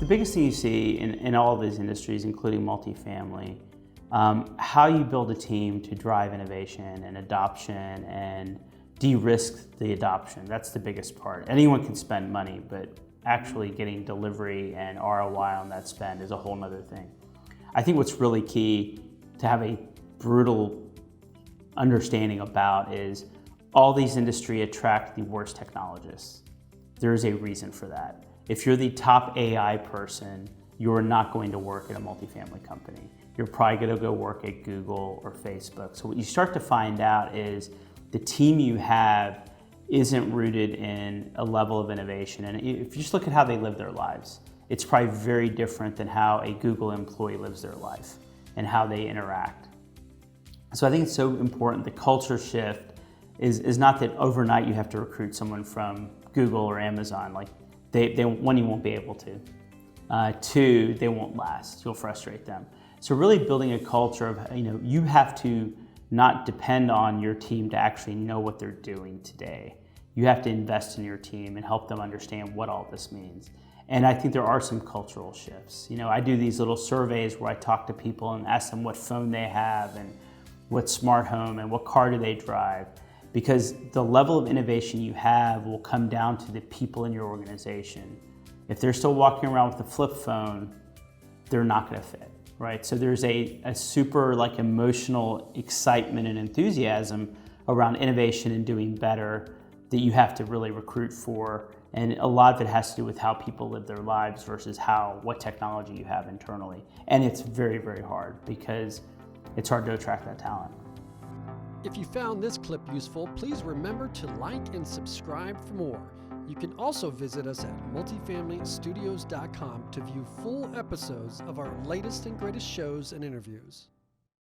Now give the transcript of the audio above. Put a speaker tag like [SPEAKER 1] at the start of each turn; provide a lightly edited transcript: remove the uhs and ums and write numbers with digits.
[SPEAKER 1] The biggest thing you see in all of these industries, including multifamily, how you build a team to drive innovation and adoption and de-risk the adoption. That's the biggest part. Anyone can spend money, but actually getting delivery and ROI on that spend is a whole nother thing. I think what's really key to have a brutal understanding about is all these industries attract the worst technologists. There's a reason for that. If you're the top AI person, you're not going to work at a multifamily company. You're probably going to go work at Google or Facebook. So what you start to find out is the team you have isn't rooted in a level of innovation. And if you just look at how they live their lives, it's probably very different than how a Google employee lives their life and how they interact. So I think it's so important. The culture shift is not that overnight you have to recruit someone from Google or Amazon. Like one, you won't be able to. Two, they won't last. You'll frustrate them. So really building a culture of, you have to not depend on your team to actually know what they're doing today. You have to invest in your team and help them understand what all this means. And I think there are some cultural shifts. I do these little surveys where I talk to people and ask them what phone they have and what smart home and what car do they drive. Because the level of innovation you have will come down to the people in your organization. If they're still walking around with a flip phone, they're not going to fit, right? So there's a super emotional excitement and enthusiasm around innovation and doing better that you have to really recruit for. And a lot of it has to do with how people live their lives versus what technology you have internally. And it's very, very hard because it's hard to attract that talent.
[SPEAKER 2] If you found this clip useful, please remember to like and subscribe for more. You can also visit us at multifamilystudios.com to view full episodes of our latest and greatest shows and interviews.